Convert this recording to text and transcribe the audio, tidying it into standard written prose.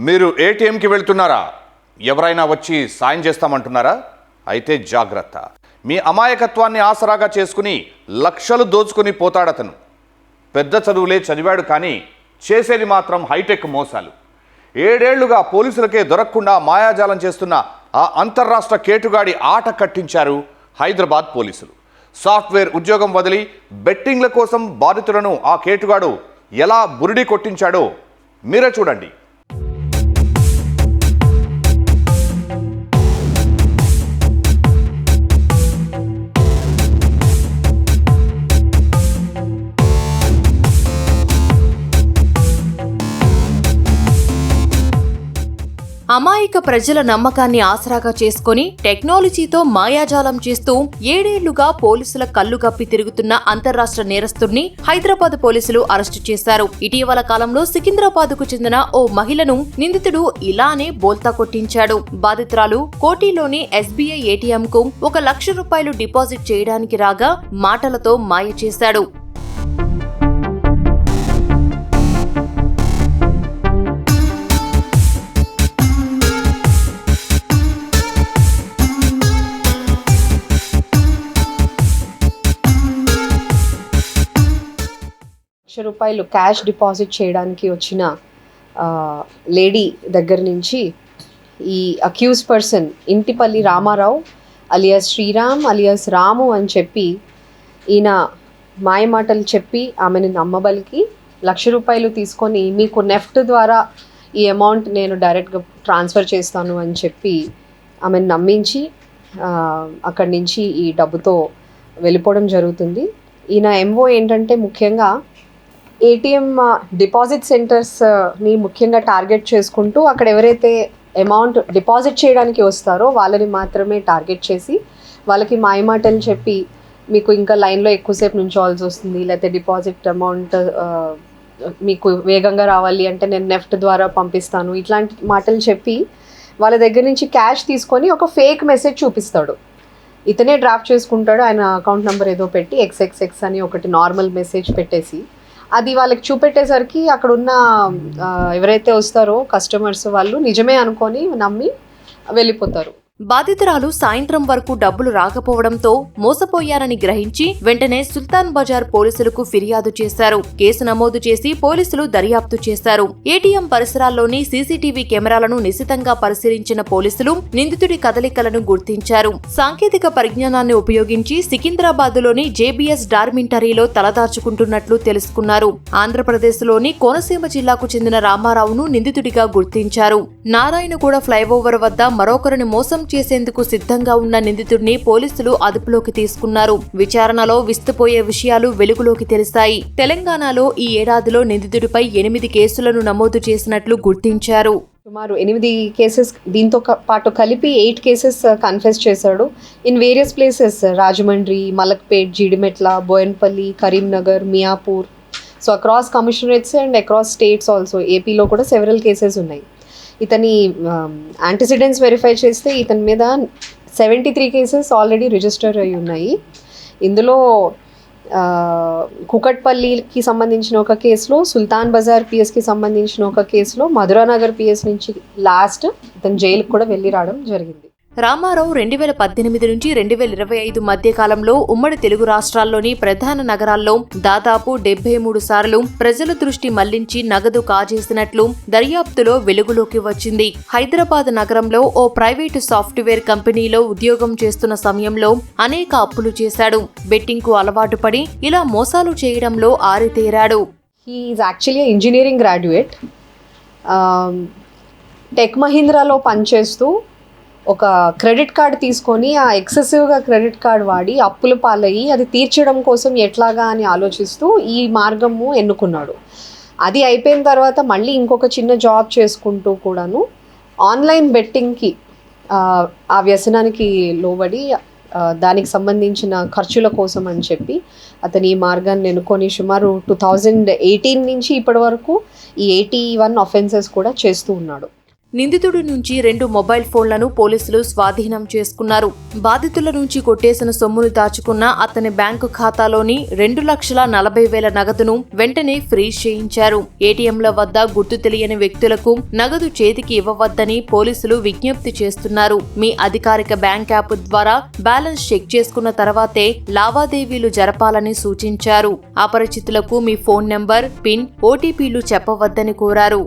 మీరు ఏటీఎంకి వెళ్తున్నారా? ఎవరైనా వచ్చి సాయం చేస్తామంటున్నారా? అయితే జాగ్రత్త. మీ అమాయకత్వాన్ని ఆసరాగా చేసుకుని లక్షలు దోచుకుని పోతాడతను. పెద్ద చదువులే చదివాడు కానీ చేసేది మాత్రం హైటెక్ మోసాలు. 7 ఏళ్లుగా పోలీసులకే దొరకకుండా మాయాజాలం చేస్తున్న ఆ అంతర్రాష్ట్ర కేటుగాడి ఆట కట్టించారు హైదరాబాద్ పోలీసులు. సాఫ్ట్వేర్ ఉద్యోగం వదిలి బెట్టింగ్ల కోసం బాధితులను ఆ కేటుగాడు ఎలా బురిడి కొట్టించాడో మీరే చూడండి. అమాయక ప్రజల నమ్మకాన్ని ఆసరాగా చేసుకుని టెక్నాలజీతో మాయాజాలం చేస్తూ 7 ఏళ్లుగా పోలీసుల కళ్లు గప్పి తిరుగుతున్న అంతర్రాష్ట్ర నేరస్తుడిని హైదరాబాద్ పోలీసులు అరెస్టు చేశారు. ఇటీవల కాలంలో సికింద్రాబాద్ కు చెందిన ఓ మహిళను నిందితుడు ఇలానే బోల్తా కొట్టించాడు. బాధితురాలు కోటిలోని SBI ATM కు 1 లక్ష రూపాయలు డిపాజిట్ చేయడానికి రాగా మాటలతో మాయ చేశాడు. రూపాయలు క్యాష్ డిపాజిట్ చేయడానికి వచ్చిన లేడీ దగ్గర నుంచి ఈ accused person Intipalli Ramarao alias Sriram alias Ramu అని చెప్పి ఈయన మాయమాటలు చెప్పి ఆమెను నమ్మబలికి 1 లక్ష రూపాయలు తీసుకొని మీకు నెఫ్ట్ ద్వారా ఈ అమౌంట్ నేను డైరెక్ట్గా ట్రాన్స్ఫర్ చేస్తాను అని చెప్పి ఆమెను నమ్మించి అక్కడి నుంచి ఈ డబ్బుతో వెళ్ళిపోవడం జరుగుతుంది. ఈయన MO ఏంటంటే ముఖ్యంగా ATM డిపాజిట్ సెంటర్స్ని ముఖ్యంగా టార్గెట్ చేసుకుంటూ అక్కడ ఎవరైతే అమౌంట్ డిపాజిట్ చేయడానికి వస్తారో వాళ్ళని మాత్రమే టార్గెట్ చేసి వాళ్ళకి మాయమాటలు చెప్పి మీకు ఇంకా లైన్లో ఎక్కువసేపు నుంచోవాల్సి వస్తుంది, లేకపోతే డిపాజిట్ అమౌంట్ మీకు వేగంగా రావాలి అంటే నేను నెఫ్ట్ ద్వారా పంపిస్తాను, ఇట్లాంటి మాటలు చెప్పి వాళ్ళ దగ్గర నుంచి క్యాష్ తీసుకొని ఒక ఫేక్ మెసేజ్ చూపిస్తాడు. ఇతనే డ్రాఫ్ట్ చేసుకుంటాడు. ఆయన అకౌంట్ నెంబర్ ఏదో పెట్టి XXX అని ఒకటి నార్మల్ మెసేజ్ పెట్టేసి అది వాళ్ళకి చూపెట్టేసరికి అక్కడ ఉన్న ఎవరైతే వస్తారో కస్టమర్స్ వాళ్ళు నిజమే అనుకొని నమ్మి వెళ్ళిపోతారు. బాధితురాలు సాయంత్రం వరకు డబ్బులు రాకపోవడంతో మోసపోయారని గ్రహించి వెంటనే సుల్తాన్ బజార్ పోలీసులకు ఫిర్యాదు చేశారు. కేసు నమోదు చేసి పోలీసులు దర్యాప్తు చేశారు. ATM పరిసరాల్లోని CCTV కెమెరాలను నిశితంగా పరిశీలించిన పోలీసులు నిందితుడి కదలికలను గుర్తించారు. సాంకేతిక పరిజ్ఞానాన్ని ఉపయోగించి సికింద్రాబాద్లోని JBS డార్మింటరీలో తలదాచుకుంటున్నట్లు తెలుసుకున్నారు. ఆంధ్రప్రదేశ్లోని కోనసీమ జిల్లాకు చెందిన రామారావును నిందితుడిగా గుర్తించారు. నారాయణగూడ ఫ్లైఓవర్ వద్ద మరొకరిని మోసం చేసేందుకు సిద్ధంగా ఉన్న నిందితుడిని పోలీసులు అదుపులోకి తీసుకున్నారు. విచారణలో విస్తుపోయే విషయాలు వెలుగులోకి తెలిసాయి. తెలంగాణలో ఈ ఏడాదిలో నిందితుడిపై 8 కేసులను నమోదు చేసినట్లు గుర్తించారు. సుమారు 8 కేసెస్ దీంతో పాటు కలిపి 8 కేసెస్ కన్ఫెస్ చేశాడు. In various places Rajahmundry, Malakpet, Jeedimetla, Bowenpally, Karimnagar, Miyapur. So across commissionerates and across states also ఏపీలో కూడా సెవెరల్ కేసెస్ ఉన్నాయి. ఇతని యాంటిసిడెంట్స్ వెరిఫై చేస్తే ఇతని మీద 73 కేసెస్ ఆల్రెడీ రిజిస్టర్ అయి ఉన్నాయి. ఇందులో కుకట్పల్లికి సంబంధించిన ఒక కేసులో, సుల్తాన్ బజార్ PSకి సంబంధించిన ఒక కేసులో, మధురానగర్ PS నుంచి లాస్ట్ ఇతను జైలుకు కూడా వెళ్ళి రావడం జరిగింది. రామారావు 2018 నుంచి 2025 మధ్య కాలంలో ఉమ్మడి తెలుగు రాష్ట్రాల్లోని ప్రధాన నగరాల్లో దాదాపు 73 సార్లు ప్రజల దృష్టి మళ్లించి నగదు కాజేసినట్లు దర్యాప్తులో వెలుగులోకి వచ్చింది. హైదరాబాద్ నగరంలో ఓ ప్రైవేటు సాఫ్ట్వేర్ కంపెనీలో ఉద్యోగం చేస్తున్న సమయంలో అనేక అప్పులు చేశాడు. బెట్టింగ్ కు అలవాటు పడి ఇలా మోసాలు చేయడంలో ఆరితేరాడు. He is actually engineering graduate. Tech మహీంద్రాలో పనిచేస్తూ ఒక క్రెడిట్ కార్డ్ తీసుకొని ఆ ఎక్సెసివ్గా క్రెడిట్ కార్డ్ వాడి అప్పుల పాలయ్యి అది తీర్చడం కోసం ఎట్లాగా అని ఆలోచిస్తూ ఈ మార్గము ఎన్నుకున్నాడు. అది అయిపోయిన తర్వాత మళ్ళీ ఇంకొక చిన్న జాబ్ చేసుకుంటూ కూడాను ఆన్లైన్ బెట్టింగ్కి ఆ వ్యసనానికి లోబడి దానికి సంబంధించిన ఖర్చుల కోసం అని చెప్పి అతను ఈ మార్గాన్ని ఎన్నుకొని సుమారు 2018 నుంచి ఇప్పటి వరకు ఈ 81 అఫెన్సెస్ కూడా చేస్తూ ఉన్నాడు. నిందితుడి నుంచి 2 మొబైల్ ఫోన్లను పోలీసులు స్వాధీనం చేసుకున్నారు. బాధితుల నుంచి కొట్టేసిన సొమ్మును దాచుకున్న అతని బ్యాంకు ఖాతాలోని 2,40,000 నగదును వెంటనే ఫ్రీజ్ చేయించారు. ఏటీఎంల వద్ద గుర్తు తెలియని వ్యక్తులకు నగదు చేతికి ఇవ్వవద్దని పోలీసులు విజ్ఞప్తి చేస్తున్నారు. మీ అధికారిక బ్యాంక్ యాప్ ద్వారా బ్యాలెన్స్ చెక్ చేసుకున్న తర్వాతే లావాదేవీలు జరపాలని సూచించారు. అపరిచితులకు మీ ఫోన్ నెంబర్, పిన్, ఓటీపీలు చెప్పవద్దని కోరారు.